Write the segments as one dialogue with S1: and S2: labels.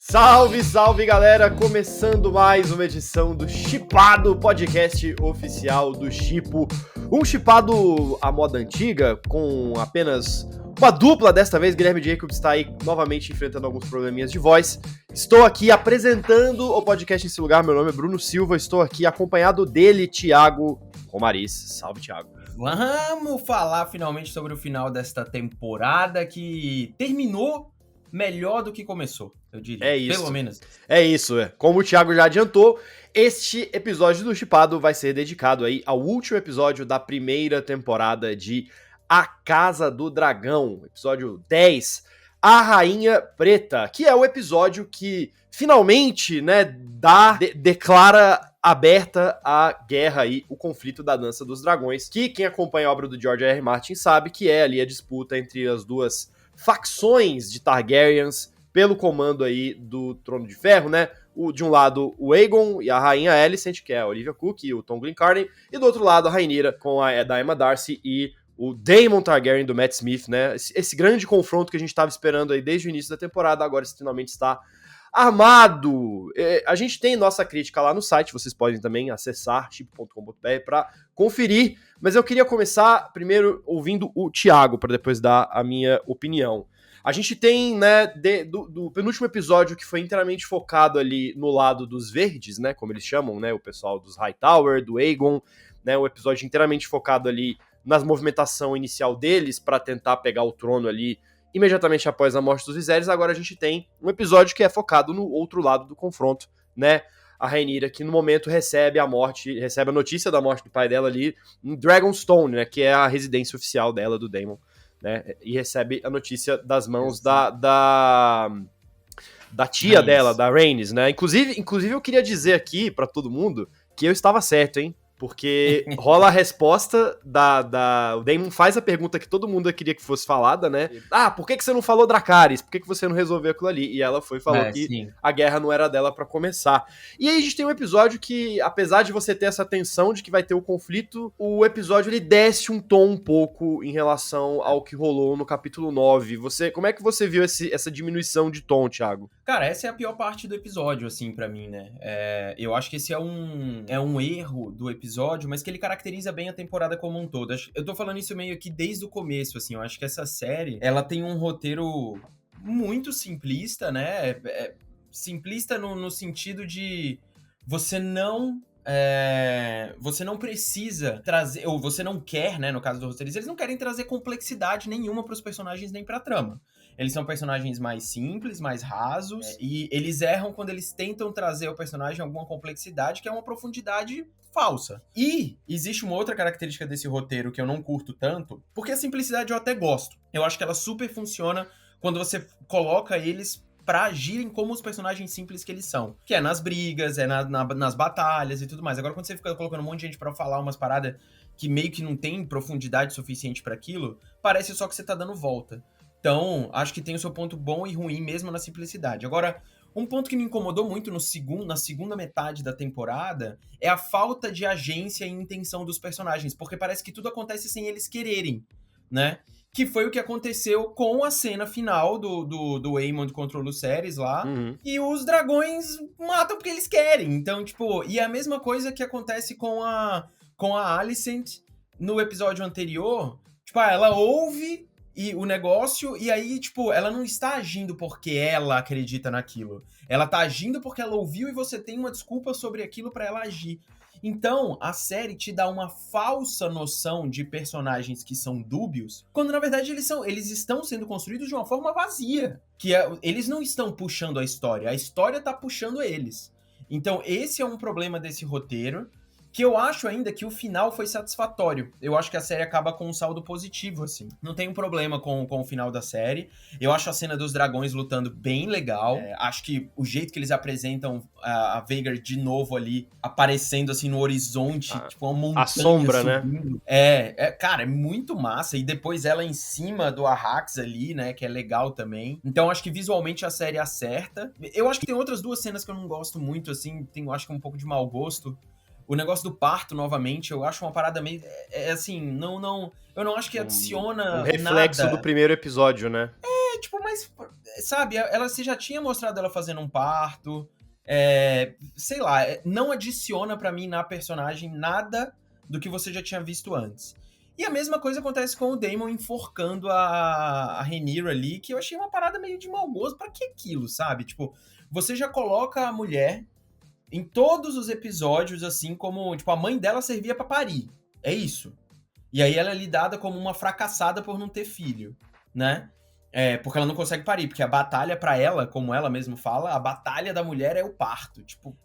S1: Salve, salve galera! Começando mais uma edição do Shippado, podcast oficial do Shippo. Um Shippado à moda antiga, com apenas uma dupla desta vez. Guilherme Jacobs está aí novamente enfrentando alguns probleminhas de voz. Estou aqui apresentando o podcast nesse lugar. Meu nome é Bruno Silva, estou aqui acompanhado dele, Thiago Romariz. Salve, Thiago.
S2: Vamos falar finalmente sobre o final desta temporada que terminou melhor do que começou, eu diria.
S1: É isso.
S2: Pelo menos.
S1: É isso. Como o Thiago já adiantou, este episódio do Shippado vai ser dedicado aí ao último episódio da primeira temporada de A Casa do Dragão, episódio 10, A Rainha Preta, que é o episódio que finalmente, declara aberta a guerra aí, o conflito da Dança dos Dragões, que quem acompanha a obra do George R. R. Martin sabe que é ali a disputa entre as duas facções de Targaryens pelo comando aí do Trono de Ferro, né? De um lado, o Aegon e a Rainha Alicent, que é a Olivia Cook e o Tom Glencairn, e do outro lado, a Rhaenyra com a Emma Darcy e o Daemon Targaryen do Matt Smith, né? Esse grande confronto que a gente estava esperando aí desde o início da temporada, agora finalmente está armado. A gente tem nossa crítica lá no site, vocês podem também acessar shippo.com.br para conferir, mas eu queria começar primeiro ouvindo o Thiago, para depois dar a minha opinião. A gente tem, né, do penúltimo episódio que foi inteiramente focado ali no lado dos verdes, né, como eles chamam, né, o pessoal dos Hightower, do Aegon, né, o episódio inteiramente focado ali na movimentação inicial deles para tentar pegar o trono ali imediatamente após a morte dos Viserys. Agora a gente tem um episódio que é focado no outro lado do confronto, né, a Rhaenyra, que no momento recebe a notícia da morte do pai dela ali em Dragonstone, né, que é a residência oficial dela, do Daemon, né, e recebe a notícia das mãos da tia dela, da Rhaenys, né. Inclusive eu queria dizer aqui pra todo mundo que eu estava certo, hein, porque rola a resposta o Daemon faz a pergunta que todo mundo queria que fosse falada, né? Ah, por que você não falou Dracarys? Por que você não resolveu aquilo ali? E ela falou que sim, a guerra não era dela pra começar. E aí a gente tem um episódio que, apesar de você ter essa tensão de que vai ter o conflito, o episódio ele desce um tom um pouco em relação ao que rolou no capítulo 9. Como é que você viu essa diminuição de tom, Thiago?
S2: Cara, essa é a pior parte do episódio, assim, pra mim, né? Eu acho que esse é um erro do episódio, mas que ele caracteriza bem a temporada como um todo. Eu tô falando isso meio que desde o começo, assim. Eu acho que essa série, ela tem um roteiro muito simplista, né? Simplista no sentido de você não precisa trazer, ou você não quer, né, no caso do roteirista, eles não querem trazer complexidade nenhuma pros personagens nem pra trama. Eles são personagens mais simples, mais rasos, e eles erram quando eles tentam trazer ao personagem alguma complexidade, que é uma profundidade falsa. E existe uma outra característica desse roteiro que eu não curto tanto, porque a simplicidade eu até gosto. Eu acho que ela super funciona quando você coloca eles pra agirem como os personagens simples que eles são. Que é nas brigas, nas batalhas e tudo mais. Agora, quando você fica colocando um monte de gente pra falar umas paradas que meio que não tem profundidade suficiente pra aquilo, parece só que você tá dando volta. Então, acho que tem o seu ponto bom e ruim mesmo na simplicidade. Agora, um ponto que me incomodou muito na segunda metade da temporada é a falta de agência e intenção dos personagens, porque parece que tudo acontece sem eles quererem, né? Que foi o que aconteceu com a cena final do Aemond contra o Lucerys lá, e os dragões matam porque eles querem. Então, tipo, e a mesma coisa que acontece com a Alicent no episódio anterior, tipo, ela ouve o negócio, e aí, tipo, ela não está agindo porque ela acredita naquilo. Ela tá agindo porque ela ouviu e você tem uma desculpa sobre aquilo pra ela agir. Então, a série te dá uma falsa noção de personagens que são dúbios, quando na verdade eles estão sendo construídos de uma forma vazia. Eles não estão puxando a história tá puxando eles. Então, esse é um problema desse roteiro, que eu acho ainda que o final foi satisfatório. Eu acho que a série acaba com um saldo positivo, assim. Não tem um problema com o final da série. Eu acho a cena dos dragões lutando bem legal. Acho que o jeito que eles apresentam a Vhagar de novo ali, aparecendo assim no horizonte, tipo uma montanha
S1: a sombra,
S2: subindo. Cara, é muito massa. E depois ela em cima do Arrax ali, né, que é legal também. Então acho que visualmente a série acerta. Eu acho que tem outras duas cenas que eu não gosto muito, assim, acho que um pouco de mau gosto. O negócio do parto, novamente, eu acho uma parada meio... assim, eu não acho que adiciona
S1: um reflexo
S2: nada
S1: do primeiro episódio, né?
S2: tipo, mas, sabe, você já tinha mostrado ela fazendo um parto, sei lá, não adiciona pra mim na personagem nada do que você já tinha visto antes. E a mesma coisa acontece com o Daemon enforcando a Rhaenyra ali, que eu achei uma parada meio de mau gosto. Pra que aquilo, sabe? Tipo, você já coloca a mulher em todos os episódios, assim, como, tipo, a mãe dela servia pra parir. É isso. E aí ela é lidada como uma fracassada por não ter filho, né? Porque ela não consegue parir, porque a batalha pra ela, como ela mesma fala, a batalha da mulher é o parto. Tipo,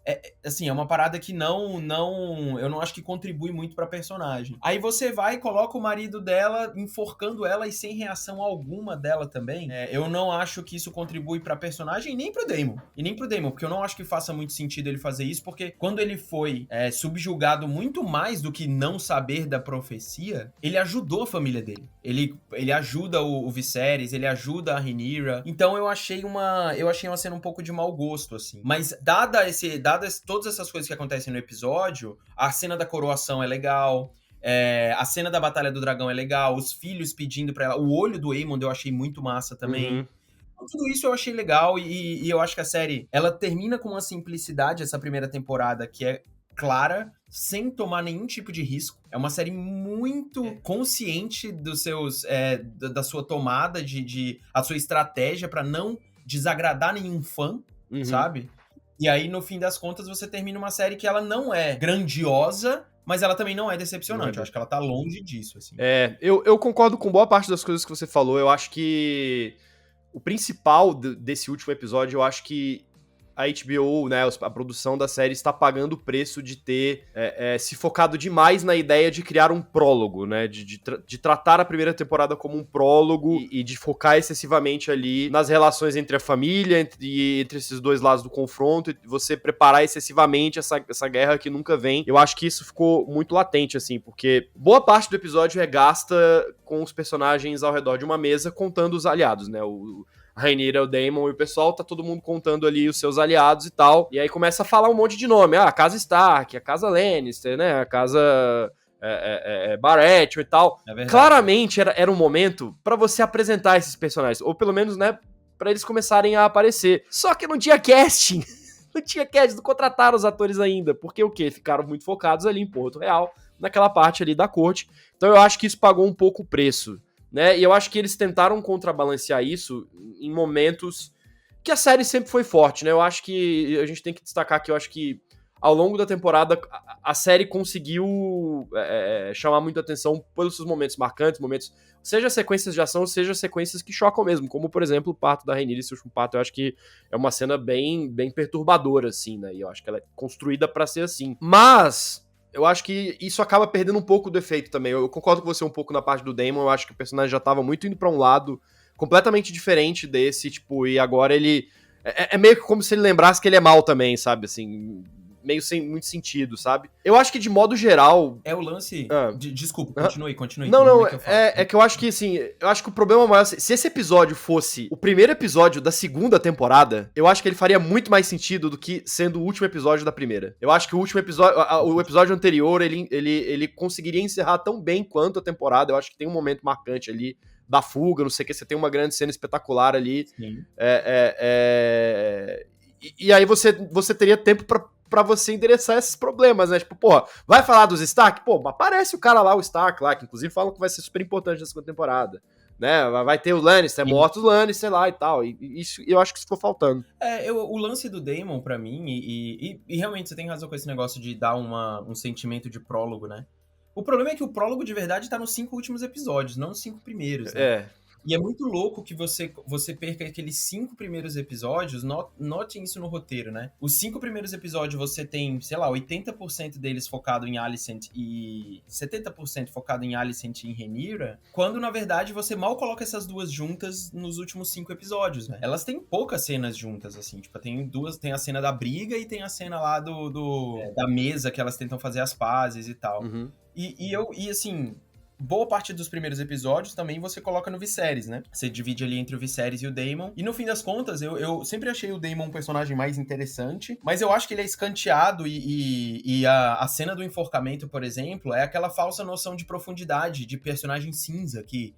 S2: assim, é uma parada que eu não acho que contribui muito pra personagem. Aí você vai e coloca o marido dela enforcando ela e sem reação alguma dela também. Eu não acho que isso contribui pra personagem nem pro Daemon. E nem pro Daemon, porque eu não acho que faça muito sentido ele fazer isso, porque quando ele foi subjugado muito mais do que não saber da profecia, ele ajudou a família dele. Ele ajuda o Viserys, ele ajuda a Rhaenyra. Então eu achei uma cena um pouco de mau gosto, assim. Mas dadas todas essas coisas que acontecem no episódio, a cena da coroação é legal, a cena da Batalha do Dragão é legal, os filhos pedindo pra ela, o olho do Aemond eu achei muito massa também.
S1: Uhum.
S2: Tudo isso eu achei legal e eu acho que a série, ela termina com uma simplicidade, essa primeira temporada, que é clara, sem tomar nenhum tipo de risco. É uma série muito consciente dos seus, da sua tomada, a sua estratégia pra não desagradar nenhum fã, sabe? E aí, no fim das contas, você termina uma série que ela não é grandiosa, mas ela também não é decepcionante. Eu acho que ela tá longe disso, assim.
S1: Eu concordo com boa parte das coisas que você falou. Eu acho que o principal desse último episódio, eu acho que a HBO, né, a produção da série está pagando o preço de ter se focado demais na ideia de criar um prólogo, né, de tratar a primeira temporada como um prólogo e de focar excessivamente ali nas relações entre a família, entre esses dois lados do confronto, e você preparar excessivamente essa guerra que nunca vem. Eu acho que isso ficou muito latente, assim, porque boa parte do episódio é gasta com os personagens ao redor de uma mesa contando os aliados, né, a Rhaenyra, o Daemon e o pessoal, tá todo mundo contando ali os seus aliados e tal. E aí começa a falar um monte de nome. A casa Stark, a casa Lannister, né? A casa Baratheon e tal. Claramente era um momento pra você apresentar esses personagens. Ou pelo menos, né, pra eles começarem a aparecer. Só que não tinha casting. Não tinha casting, não contrataram os atores ainda. Porque o quê? Ficaram muito focados ali em Porto Real, naquela parte ali da corte. Então eu acho que isso pagou um pouco o preço. Né? E eu acho que eles tentaram contrabalancear isso em momentos que a série sempre foi forte, né? Eu acho que a gente tem que destacar que eu acho que ao longo da temporada a série conseguiu chamar muita atenção pelos seus momentos marcantes, seja sequências de ação, seja sequências que chocam mesmo, como por exemplo o parto da Rhaenyra e seu último parto. Eu acho que é uma cena bem, bem perturbadora, assim, né? E eu acho que ela é construída pra ser assim. Mas eu acho que isso acaba perdendo um pouco do efeito também. Eu concordo com você um pouco na parte do Daemon. Eu acho que o personagem já tava muito indo pra um lado completamente diferente desse, tipo, e agora ele... É meio que como se ele lembrasse que ele é mal também, sabe? Assim, meio sem muito sentido, sabe? Eu acho que de modo geral...
S2: É o lance... Desculpa, continue.
S1: Não, que eu acho que, assim, eu acho que o problema maior... Se esse episódio fosse o primeiro episódio da segunda temporada, eu acho que ele faria muito mais sentido do que sendo o último episódio da primeira. Eu acho que o último episódio... O episódio anterior, ele conseguiria encerrar tão bem quanto a temporada. Eu acho que tem um momento marcante ali da fuga, não sei o que, você tem uma grande cena espetacular ali.
S2: Sim.
S1: E aí você teria tempo pra você endereçar esses problemas, né? Tipo, porra, vai falar dos Stark? Pô, aparece o cara lá, o Stark lá, que inclusive falam que vai ser super importante na segunda temporada. Né? Vai ter o Lannister, mortos o Lannister lá e tal. E isso, eu acho que isso ficou faltando.
S2: O lance do Daemon, pra mim, e realmente você tem razão com esse negócio de dar um sentimento de prólogo, né? O problema é que o prólogo de verdade tá nos 5 últimos episódios, não nos 5 primeiros, né? E é muito louco que você perca aqueles 5 primeiros episódios, notem isso no roteiro, né? Os 5 primeiros episódios você tem, sei lá, 80% deles focado em Alicent e 70% focado em Alicent e em Rhaenyra, quando na verdade você mal coloca essas duas juntas nos últimos 5 episódios, né? Elas têm poucas cenas juntas, assim, tipo, tem a cena da briga e tem a cena lá da mesa que elas tentam fazer as pazes e tal.
S1: Uhum.
S2: E assim... Boa parte dos primeiros episódios também você coloca no Viserys, né? Você divide ali entre o Viserys e o Daemon. E no fim das contas, eu sempre achei o Daemon um personagem mais interessante, mas eu acho que ele é escanteado e a cena do enforcamento, por exemplo, é aquela falsa noção de profundidade, de personagem cinza que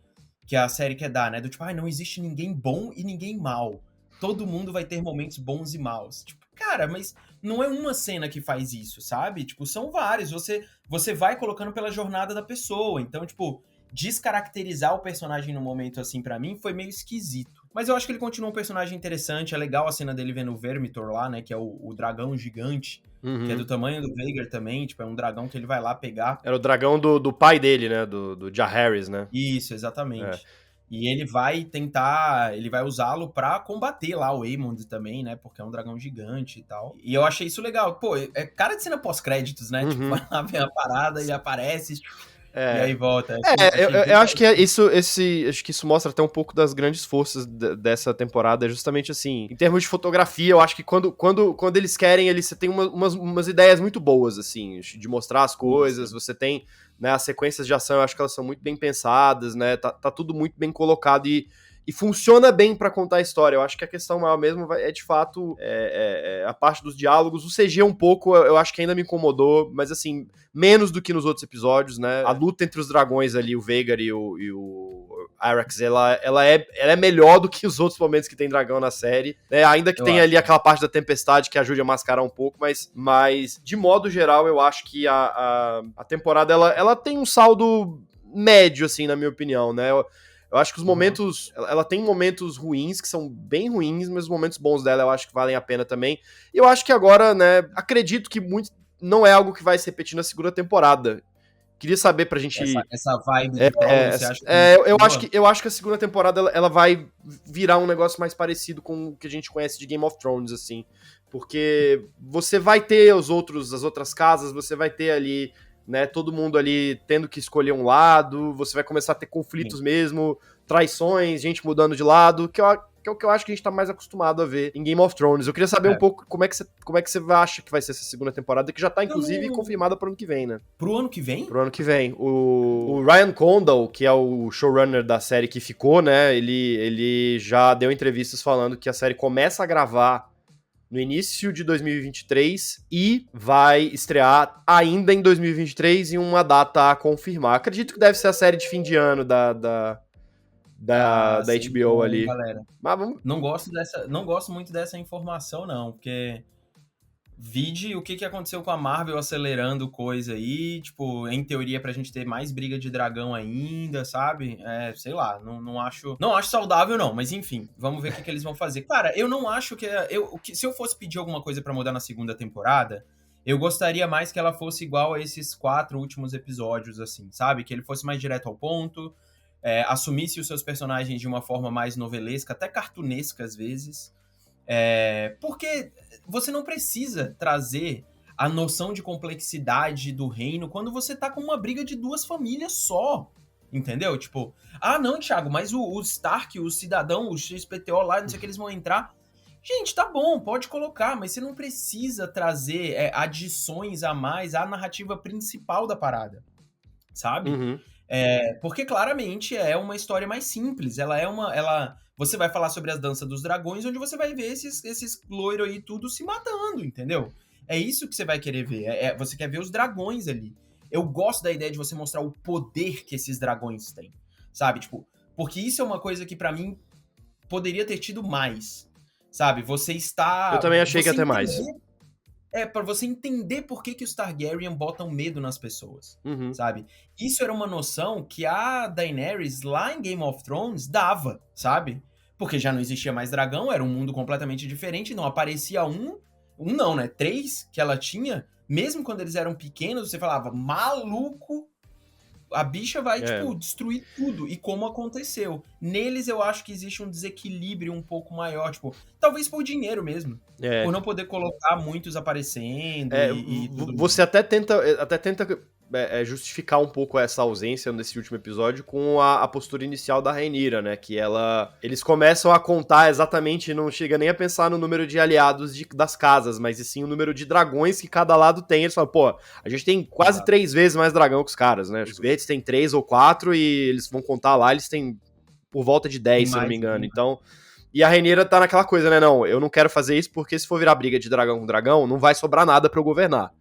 S2: que a série quer dar, né? Do tipo, não existe ninguém bom e ninguém mal. Todo mundo vai ter momentos bons e maus. Tipo, cara, mas não é uma cena que faz isso, sabe? Tipo, são vários. Você vai colocando pela jornada da pessoa. Então, tipo, descaracterizar o personagem no momento assim, pra mim, foi meio esquisito. Mas eu acho que ele continua um personagem interessante. É legal a cena dele vendo o Vermithor lá, né? Que é o dragão gigante. Que é do tamanho do Vhagar também. Tipo, é um dragão que ele vai lá pegar.
S1: Era o dragão do pai dele, né? Do Jaehaerys, né?
S2: Isso, exatamente. E ele vai tentar, ele vai usá-lo pra combater lá o Aemond também, né? Porque é um dragão gigante e tal. E eu achei isso legal. Pô, é cara de cena pós-créditos, né? Tipo, vai lá, vem a parada e aparece... E aí volta.
S1: Eu acho que acho que isso mostra até um pouco das grandes forças dessa temporada, justamente assim, em termos de fotografia, eu acho que quando eles querem, você tem umas ideias muito boas, assim, de mostrar as coisas, você tem, né, as sequências de ação, eu acho que elas são muito bem pensadas, né, tá tudo muito bem colocado e funciona bem pra contar a história. Eu acho que a questão maior mesmo é de fato a parte dos diálogos. O CG um pouco, eu acho que ainda me incomodou, mas assim, menos do que nos outros episódios, né? A luta entre os dragões ali, o Vhagar e o Arrax, ela é melhor do que os outros momentos que tem dragão na série, né? Ainda que tenha ali aquela parte da tempestade que ajude a mascarar um pouco, mas de modo geral, eu acho que a temporada, ela tem um saldo médio, assim, na minha opinião, né? Eu acho que os momentos... Ela tem momentos ruins, que são bem ruins, mas os momentos bons dela eu acho que valem a pena também. E eu acho que agora, né, acredito que muito não é algo que vai se repetir na segunda temporada. Queria saber pra gente...
S2: Essa vibe de Brawl, você acha que...
S1: eu acho que a segunda temporada ela vai virar um negócio mais parecido com o que a gente conhece de Game of Thrones, assim. Porque você vai ter as outras casas, você vai ter ali... né, todo mundo ali tendo que escolher um lado, você vai começar a ter conflitos mesmo, traições, gente mudando de lado, que é o que eu acho que a gente tá mais acostumado a ver em Game of Thrones. Eu queria saber um pouco como é que você acha que vai ser essa segunda temporada, que já tá, inclusive, confirmada pro ano que vem, né?
S2: Pro ano que vem?
S1: Pro ano que vem. O Ryan Condal, que é o showrunner da série que ficou, né, ele já deu entrevistas falando que a série começa a gravar no início de 2023 e vai estrear ainda em 2023 em uma data a confirmar. Acredito que deve ser a série de fim de ano da HBO ali.
S2: Galera. Mas vamos... Não gosto muito dessa informação, não, porque vide o que aconteceu com a Marvel acelerando coisa aí, tipo, em teoria pra gente ter mais briga de dragão ainda, sabe? Sei lá, não acho saudável não, mas enfim, vamos ver o que eles vão fazer. Cara, eu não acho que se eu fosse pedir alguma coisa pra mudar na segunda temporada, eu gostaria mais que ela fosse igual a esses 4 últimos episódios, assim, sabe? Que ele fosse mais direto ao ponto, assumisse os seus personagens de uma forma mais novelesca, até cartunesca às vezes. Porque você não precisa trazer a noção de complexidade do reino quando você tá com uma briga de 2 famílias só, entendeu? Tipo, não, Thiago, mas o Stark, o cidadão, o XPTO lá, não sei o que eles vão entrar. Gente, tá bom, pode colocar, mas você não precisa trazer adições a mais à narrativa principal da parada, sabe?
S1: Uhum.
S2: Porque claramente é uma história mais simples, você vai falar sobre as danças dos dragões, onde você vai ver esses loiros aí tudo se matando, entendeu? É isso que você vai querer ver. Você quer ver os dragões ali. Eu gosto da ideia de você mostrar o poder que esses dragões têm, sabe? Tipo, porque isso é uma coisa que pra mim poderia ter tido mais, sabe? Você está...
S1: Eu também achei que ia ter mais.
S2: Pra você entender por que os Targaryen botam medo nas pessoas, sabe? Isso era uma noção que a Daenerys, lá em Game of Thrones, dava, sabe? Porque já não existia mais dragão, era um mundo completamente diferente, não aparecia não, né? 3 que ela tinha, mesmo quando eles eram pequenos, você falava, maluco, a bicha vai, tipo, destruir tudo. E como aconteceu. Neles, eu acho que existe um desequilíbrio um pouco maior, tipo, talvez por dinheiro mesmo. Por não poder colocar muitos aparecendo e tudo.
S1: Você até tenta justificar um pouco essa ausência nesse último episódio com a postura inicial da Rhaenyra, né? Que eles começam a contar exatamente, não chega nem a pensar no número de aliados das casas, mas sim o número de dragões que cada lado tem. Eles falam, pô, a gente tem quase 3 vezes mais dragão que os caras, né? Os verdes têm 3 ou 4 e eles vão contar lá, eles têm por volta de 10, se eu não me engano. Então... E a Rhaenyra tá naquela coisa, né? Não, eu não quero fazer isso porque se for virar briga de dragão com dragão, não vai sobrar nada pra eu governar.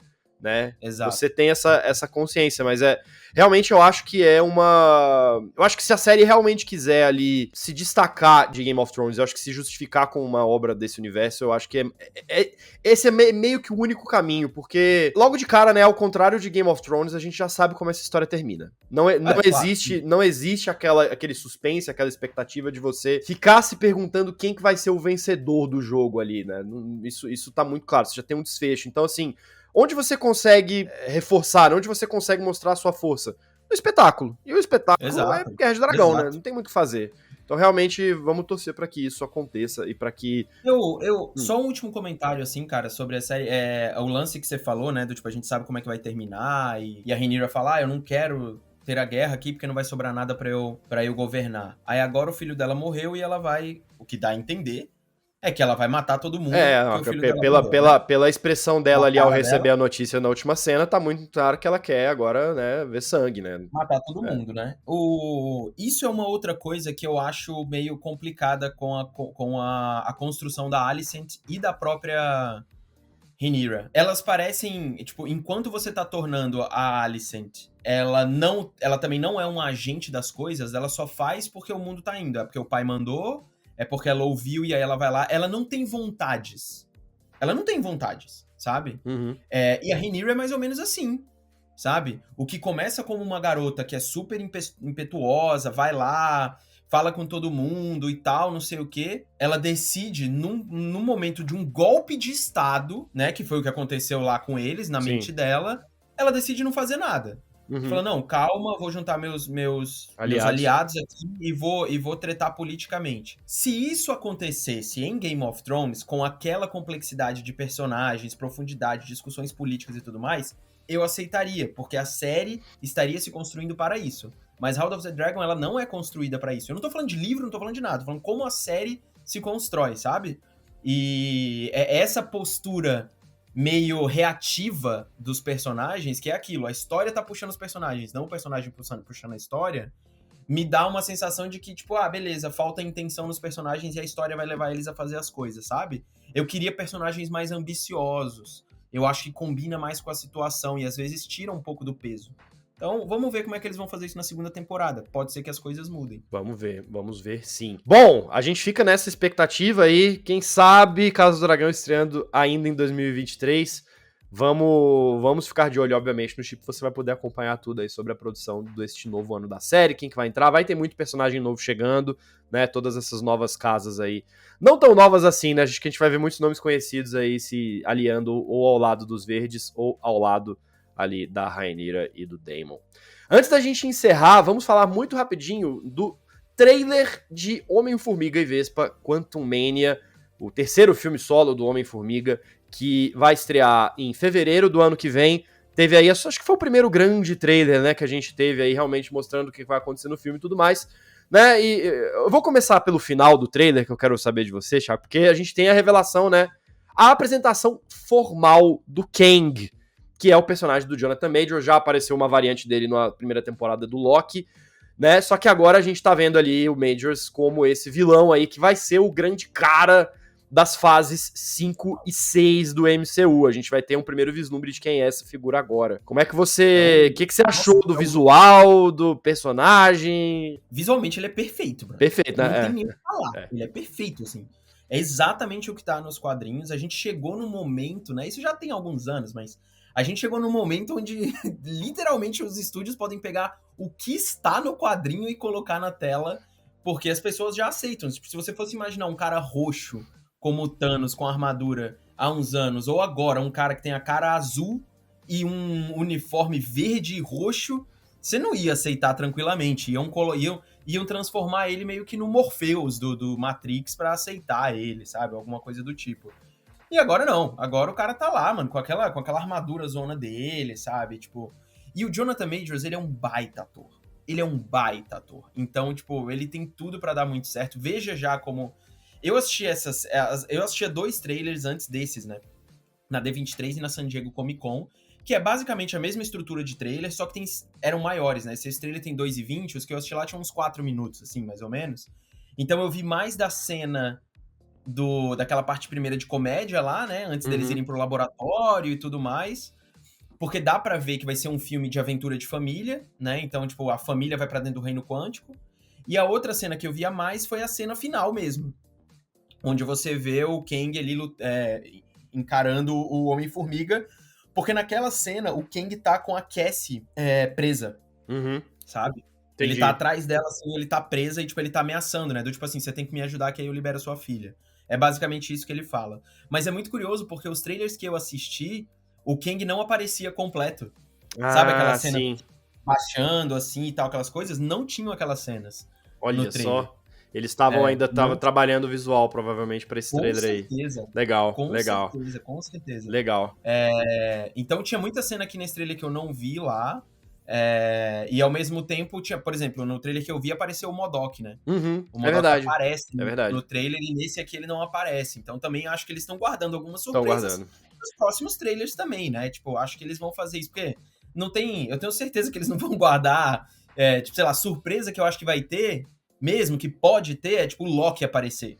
S1: né?
S2: Exato.
S1: Você tem essa consciência, mas realmente eu acho que eu acho que se a série realmente quiser ali se destacar de Game of Thrones, eu acho que se justificar com uma obra desse universo, eu acho que esse é meio que o único caminho, porque logo de cara, né, ao contrário de Game of Thrones, a gente já sabe como essa história termina. Não existe aquele suspense, aquela expectativa de você ficar se perguntando quem que vai ser o vencedor do jogo ali, né? Isso tá muito claro, você já tem um desfecho. Então, assim, onde você consegue reforçar, onde você consegue mostrar a sua força? No espetáculo. E o espetáculo é Guerra de Dragão, né? Não tem muito o que fazer. Então, realmente, vamos torcer pra que isso aconteça e pra que...
S2: Só um último comentário, assim, cara, sobre a série. O lance que você falou, né? Do tipo, a gente sabe como é que vai terminar. E a Rhaenyra falar, eu não quero ter a guerra aqui porque não vai sobrar nada pra eu governar. Aí agora o filho dela morreu e ela vai... O que dá a entender é que ela vai matar todo mundo.
S1: Pela expressão dela ali ao receber a notícia na última cena, tá muito claro que ela quer agora, né, ver sangue, né?
S2: Matar todo mundo, né? Isso é uma outra coisa que eu acho meio complicada com a construção da Alicent e da própria Rhaenyra. Elas parecem, tipo, enquanto você tá tornando a Alicent, ela também não é um agente das coisas, ela só faz porque o mundo tá indo. É porque o pai mandou, é porque ela ouviu e aí ela vai lá. Ela não tem vontades. Sabe?
S1: Uhum.
S2: E a Rhaenyra é mais ou menos assim, sabe? O que começa como uma garota que é super impetuosa, vai lá, fala com todo mundo e tal, não sei o quê. Ela decide, num momento de um golpe de Estado, né? Que foi o que aconteceu lá com eles, na mente dela. Ela decide não fazer nada.
S1: Uhum.
S2: Fala, não, calma, vou juntar meus aliados aqui e vou tretar politicamente. Se isso acontecesse em Game of Thrones, com aquela complexidade de personagens, profundidade, discussões políticas e tudo mais, eu aceitaria, porque a série estaria se construindo para isso. Mas House of the Dragon, ela não é construída para isso. Eu não tô falando de livro, não tô falando de nada, tô falando como a série se constrói, sabe? E é essa postura meio reativa dos personagens, que é aquilo, a história tá puxando os personagens, não o personagem puxando a história, me dá uma sensação de que, tipo, beleza, falta intenção nos personagens e a história vai levar eles a fazer as coisas, sabe? Eu queria personagens mais ambiciosos, eu acho que combina mais com a situação e às vezes tira um pouco do peso. Então, vamos ver como é que eles vão fazer isso na segunda temporada. Pode ser que as coisas mudem.
S1: Vamos ver sim. Bom, a gente fica nessa expectativa aí. Quem sabe Casa do Dragão estreando ainda em 2023. Vamos ficar de olho, obviamente, no chip. Você vai poder acompanhar tudo aí sobre a produção deste novo ano da série. Quem que vai entrar? Vai ter muito personagem novo chegando, né? Todas essas novas casas aí. Não tão novas assim, né? Acho que a gente vai ver muitos nomes conhecidos aí se aliando ou ao lado dos verdes ou ao lado ali da Rhaenyra e do Daemon. Antes da gente encerrar, vamos falar muito rapidinho do trailer de Homem-Formiga e Vespa Quantumania, o terceiro filme solo do Homem-Formiga, que vai estrear em fevereiro do ano que vem. Teve aí, acho que foi o primeiro grande trailer, né, que a gente teve aí realmente mostrando o que vai acontecer no filme e tudo mais, né, e eu vou começar pelo final do trailer, que eu quero saber de você, Thiago, porque a gente tem a revelação, né, a apresentação formal do Kang, que é o personagem do Jonathan Major. Já apareceu uma variante dele na primeira temporada do Loki, né? Só que agora a gente tá vendo ali o Majors como esse vilão aí, que vai ser o grande cara das fases 5 e 6 do MCU. A gente vai ter um primeiro vislumbre de quem é essa figura agora. Como é que você... O que você achou do visual, do personagem?
S2: Visualmente ele é perfeito, bro.
S1: Perfeito, né?
S2: Não tem nem o que falar. Ele é perfeito, assim. É exatamente o que tá nos quadrinhos. A gente chegou no momento, né? Isso já tem alguns anos, mas... A gente chegou num momento onde, literalmente, os estúdios podem pegar o que está no quadrinho e colocar na tela, porque as pessoas já aceitam. Tipo, se você fosse imaginar um cara roxo, como o Thanos, com armadura, há uns anos, ou agora um cara que tem a cara azul e um uniforme verde e roxo, você não ia aceitar tranquilamente. Iam transformar ele meio que no Morpheus do Matrix pra aceitar ele, sabe? Alguma coisa do tipo. E agora não, agora o cara tá lá, mano, com aquela armadura zona dele, sabe, tipo... E o Jonathan Majors, ele é um baita ator. Ele é um baita ator. Então, tipo, ele tem tudo pra dar muito certo. Veja já como... Eu assistia 2 trailers antes desses, né? Na D23 e na San Diego Comic Con, que é basicamente a mesma estrutura de trailer, só que eram maiores, né? Esse trailer tem 2:20, os que eu assisti lá tinham uns 4 minutos, assim, mais ou menos. Então eu vi mais da cena... daquela parte primeira de comédia lá, né? Antes deles irem pro laboratório e tudo mais. porque dá pra ver que vai ser um filme de aventura de família, né? Então, tipo, a família vai pra dentro do reino quântico. E a outra cena que eu vi a mais foi a cena final mesmo, onde você vê o Kang ali encarando o Homem-Formiga, porque naquela cena o Kang tá com a Cassie presa, sabe?
S1: Entendi.
S2: Ele tá atrás dela, assim, ele tá presa e, tipo, ele tá ameaçando, né? Do tipo assim, você tem que me ajudar que aí eu libero a sua filha. É basicamente isso que ele fala. Mas é muito curioso porque os trailers que eu assisti, o Kang não aparecia completo. Sabe aquela cena
S1: sim.
S2: baixando, assim, e tal, aquelas coisas? Não tinham aquelas cenas
S1: Olha
S2: no trailer.
S1: só. Eles estavam ainda
S2: não-
S1: trabalhando o visual, provavelmente, pra esse
S2: Com
S1: trailer aí.
S2: certeza.
S1: Legal,
S2: Com
S1: legal,
S2: certeza, com certeza.
S1: legal.
S2: Então tinha muita cena aqui nesse trailer que eu não vi lá. E ao mesmo tempo, tinha, por exemplo, no trailer que eu vi apareceu o MODOK, né? O
S1: É
S2: MODOK
S1: verdade.
S2: aparece
S1: É verdade.
S2: no trailer e nesse aqui ele não aparece. Então também acho que eles estão guardando algumas
S1: Estão
S2: surpresas
S1: guardando.
S2: nos próximos trailers também, né? Tipo, acho que eles vão fazer isso, porque não tem. Eu tenho certeza que eles não vão guardar, tipo, sei lá, surpresa que eu acho que vai ter, mesmo que pode ter, é tipo o Loki aparecer.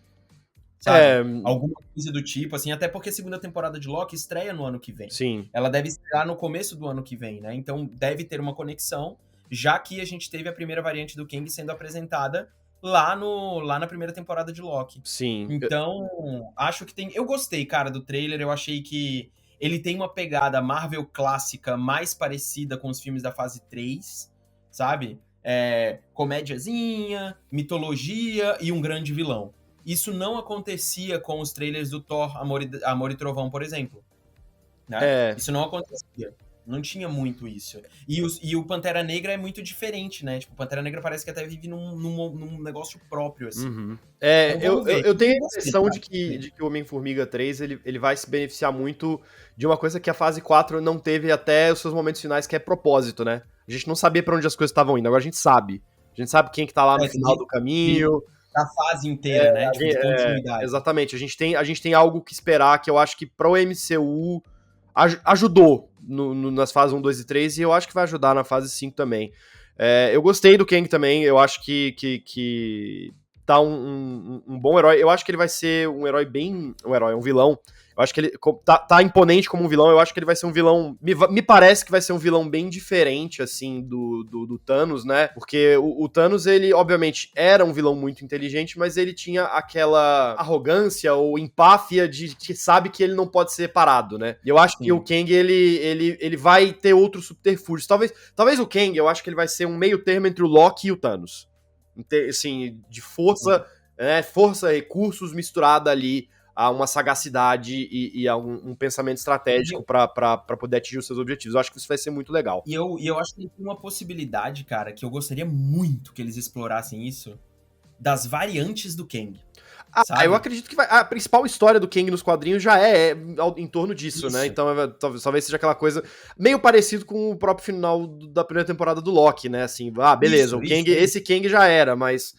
S2: Sabe? Alguma coisa do tipo, assim, até porque a segunda temporada de Loki estreia no ano que vem.
S1: Sim.
S2: Ela deve estrear no começo do ano que vem, né? Então deve ter uma conexão, já que a gente teve a primeira variante do Kang sendo apresentada lá na primeira temporada de Loki.
S1: Sim.
S2: Então, acho que tem. Eu gostei, cara, do trailer. Eu achei que ele tem uma pegada Marvel clássica mais parecida com os filmes da fase 3, sabe? Comédiazinha, mitologia e um grande vilão. Isso não acontecia com os trailers do Thor, Amor e Trovão, por exemplo. Né? Isso não acontecia. Não tinha muito isso. E o Pantera Negra é muito diferente, né? Tipo, o Pantera Negra parece que até vive num negócio próprio, assim. Então,
S1: eu tenho a impressão de que o Homem-Formiga 3 ele vai se beneficiar muito de uma coisa que a fase 4 não teve até os seus momentos finais, que é propósito, né? A gente não sabia pra onde as coisas estavam indo, agora a gente sabe. A gente sabe quem que tá lá no final do caminho.
S2: Da fase inteira, né? Tipo, de continuidade.
S1: Exatamente. A gente tem algo que esperar, que eu acho que pro MCU ajudou nas fases 1, 2 e 3, e eu acho que vai ajudar na fase 5 também. Eu gostei do Kang também, eu acho que tá um bom herói. Eu acho que ele vai ser um herói bem... um vilão. Eu acho que ele tá imponente como um vilão. Eu acho que ele vai ser um vilão... Me parece que vai ser um vilão bem diferente, assim, do Thanos, né? Porque o Thanos, ele, obviamente, era um vilão muito inteligente, mas ele tinha aquela arrogância ou empáfia de que sabe que ele não pode ser parado, né? E eu acho que o Kang, ele vai ter outros subterfúgios. Talvez o Kang, eu acho que ele vai ser um meio termo entre o Loki e o Thanos. Assim, de força, força, recursos misturada ali a uma sagacidade e a um pensamento estratégico para poder atingir os seus objetivos. Eu acho que isso vai ser muito legal.
S2: E eu acho que tem uma possibilidade, cara, que eu gostaria muito que eles explorassem isso, das variantes do Kang. Sabe?
S1: Eu acredito que a principal história do Kang nos quadrinhos já é em torno disso, né? Então talvez seja aquela coisa meio parecido com o próprio final da primeira temporada do Loki, né? Assim, beleza, esse Kang já era, mas...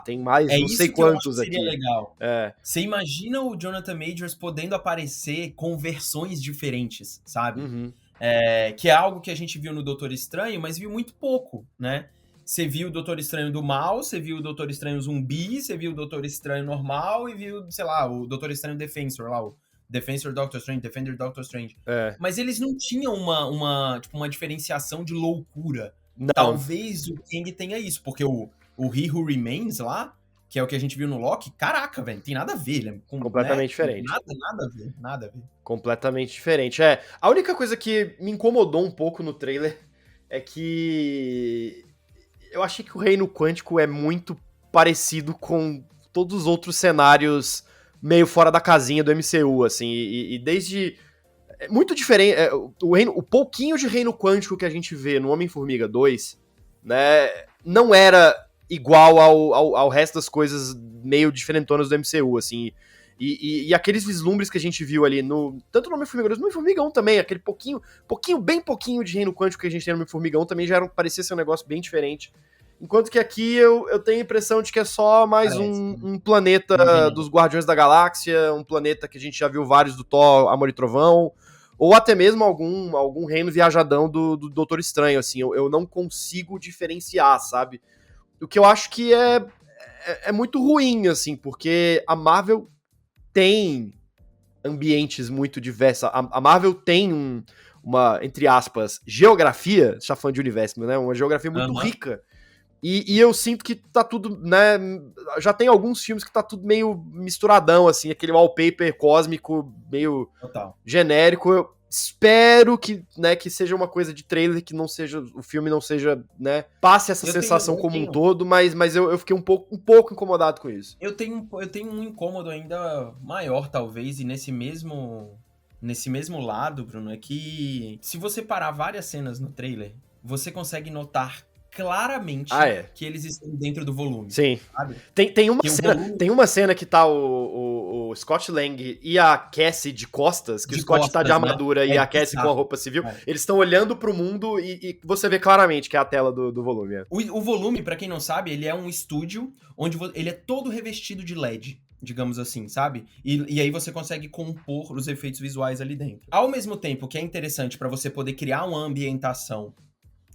S1: tem mais não sei quantos aqui.
S2: Seria legal. Você imagina o Jonathan Majors podendo aparecer com versões diferentes, sabe? Que é algo que a gente viu no Doutor Estranho, mas viu muito pouco, né? Você viu o Doutor Estranho do mal, você viu o Doutor Estranho zumbi, você viu o Doutor Estranho normal e viu, sei lá, o Doutor Estranho Defensor lá, o Defensor Doctor Strange, Defender Doctor Strange. Mas eles não tinham uma diferenciação de loucura.
S1: Não.
S2: Talvez o Kang tenha isso, porque o He Who Remains lá, que é o que a gente viu no Loki, caraca, velho, tem nada a ver. Ele
S1: completamente diferente.
S2: Nada a ver.
S1: Completamente diferente. A única coisa que me incomodou um pouco no trailer é que eu achei que o Reino Quântico é muito parecido com todos os outros cenários meio fora da casinha do MCU, assim, e desde... É muito diferente. O pouquinho de Reino Quântico que a gente vê no Homem-Formiga 2, né, não era igual ao resto das coisas meio diferentonas do MCU, assim. E aqueles vislumbres que a gente viu ali, tanto no Homem-Formiga 2, no Homem-Formiga 1 também, aquele bem pouquinho de Reino Quântico que a gente tem no Homem-Formiga 1 também parecia ser um negócio bem diferente. Enquanto que aqui eu tenho a impressão de que é só mais um planeta dos Guardiões da Galáxia, um planeta que a gente já viu vários do Thor, Amor e Trovão, ou até mesmo algum reino viajadão do Doutor Estranho, assim. Eu não consigo diferenciar, sabe? O que eu acho que é muito ruim, assim, porque a Marvel tem ambientes muito diversos. A Marvel tem uma, entre aspas, geografia, já falando de universo, né? Uma geografia muito rica. E eu sinto que tá tudo, né? Já tem alguns filmes que tá tudo meio misturadão, assim, aquele wallpaper cósmico meio genérico. Eu espero que, né, que seja uma coisa de trailer, que não seja, o filme não seja, né, passe essa sensação como um todo, mas eu fiquei um pouco incomodado com isso.
S2: Eu tenho um incômodo ainda maior, talvez, e nesse mesmo lado, Bruno, é que se você parar várias cenas no trailer, você consegue notar claramente que eles estão dentro do volume.
S1: Sim.
S2: Sabe?
S1: Tem uma cena que tá o Scott Lang e a Cassie de costas, que o Scott tá de armadura, né? E a Cassie com a roupa civil. Eles estão olhando pro mundo e você vê claramente que é a tela do volume.
S2: O volume, pra quem não sabe, ele é um estúdio onde ele é todo revestido de LED. Digamos assim, sabe? E aí você consegue compor os efeitos visuais ali dentro. Ao mesmo tempo que é interessante pra você poder criar uma ambientação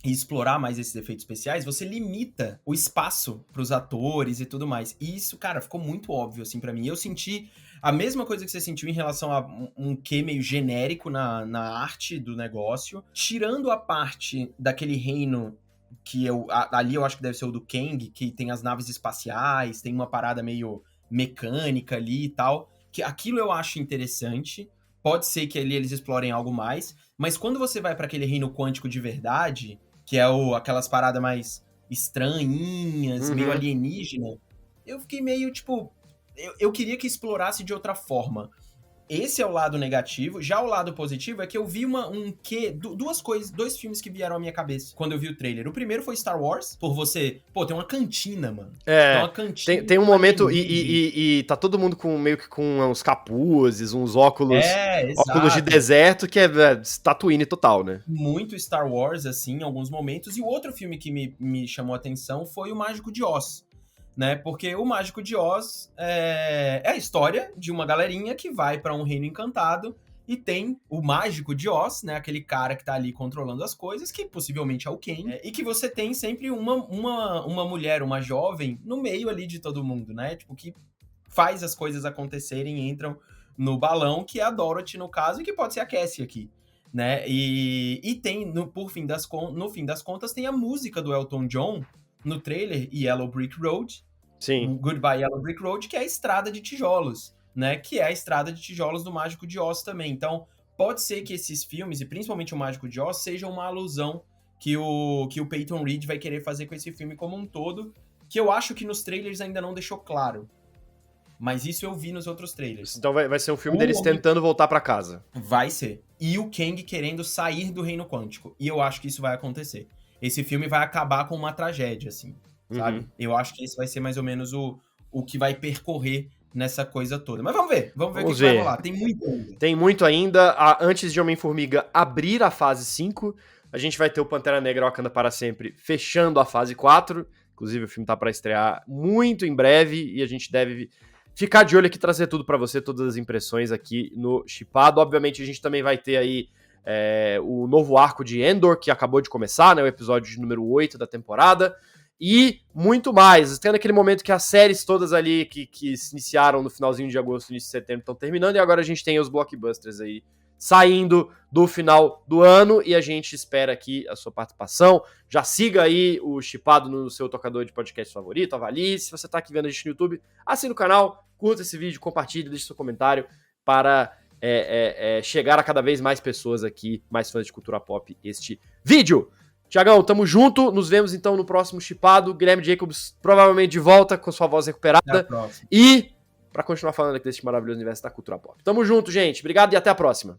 S2: e explorar mais esses efeitos especiais, você limita o espaço pros atores e tudo mais. E isso, cara, ficou muito óbvio, assim, pra mim. Eu senti a mesma coisa que você sentiu em relação a um quê meio genérico na arte do negócio. Tirando a parte daquele reino que ali eu acho que deve ser o do Kang, que tem as naves espaciais, tem uma parada meio mecânica ali e tal, que aquilo eu acho interessante. Pode ser que ali eles explorem algo mais, mas quando você vai pra aquele reino quântico de verdade, que é aquelas paradas mais estranhinhas, meio alienígena, eu fiquei meio, tipo... Eu queria que explorasse de outra forma. Esse é o lado negativo. Já o lado positivo é que eu vi dois filmes que vieram à minha cabeça quando eu vi o trailer. O primeiro foi Star Wars, por você... Pô, tem uma cantina, mano.
S1: Tem uma cantina. Tem um momento e tá todo mundo meio que com uns capuzes, uns óculos... óculos de deserto, que é Tatooine total, né?
S2: Muito Star Wars, assim, em alguns momentos. E o outro filme que me chamou a atenção foi O Mágico de Oz. Né? Porque o Mágico de Oz é a história de uma galerinha que vai pra um reino encantado e tem o Mágico de Oz, né? Aquele cara que tá ali controlando as coisas, que possivelmente é o Ken, e que você tem sempre uma mulher, uma jovem, no meio ali de todo mundo, né? Tipo, que faz as coisas acontecerem, entram no balão, que é a Dorothy, no caso, e que pode ser a Cassie aqui, né? E tem, no fim das contas, tem a música do Elton John, no trailer, Yellow Brick Road.
S1: Sim.
S2: Goodbye Yellow Brick Road, que é a estrada de tijolos, né? Que é a estrada de tijolos do Mágico de Oz também. Então, pode ser que esses filmes, e principalmente o Mágico de Oz, sejam uma alusão que o Peyton Reed vai querer fazer com esse filme como um todo, que eu acho que nos trailers ainda não deixou claro. Mas isso eu vi nos outros trailers.
S1: Então vai ser um filme deles tentando voltar pra casa.
S2: Vai ser. E o Kang querendo sair do reino quântico. E eu acho que isso vai acontecer. Esse filme vai acabar com uma tragédia, assim, sabe? Eu acho que esse vai ser mais ou menos o que vai percorrer nessa coisa toda. Mas vamos ver o que vai rolar. Tem muito ainda.
S1: Tem muito ainda. Antes de Homem-Formiga abrir a fase 5, a gente vai ter o Pantera Negra Wakanda para Sempre fechando a fase 4. Inclusive, o filme tá para estrear muito em breve e a gente deve ficar de olho aqui, trazer tudo para você, todas as impressões aqui no Chipado. Obviamente, a gente também vai ter aí o novo arco de Endor, que acabou de começar, né, o episódio de número 8 da temporada, e muito mais. Tem naquele momento que as séries todas ali que se iniciaram no finalzinho de agosto, início de setembro, estão terminando, e agora a gente tem os blockbusters aí saindo do final do ano, e a gente espera aqui a sua participação. Já siga aí o Chipado no seu tocador de podcast favorito, avalie. Se você tá aqui vendo a gente no YouTube, assine o canal, curta esse vídeo, compartilhe, deixe seu comentário para chegar a cada vez mais pessoas aqui, mais fãs de cultura pop, este vídeo. Tiagão, tamo junto, nos vemos então no próximo Chipado. Guilherme Jacobs provavelmente de volta com sua voz recuperada. E pra continuar falando aqui desse maravilhoso universo da cultura pop. Tamo junto, gente. Obrigado e até a próxima.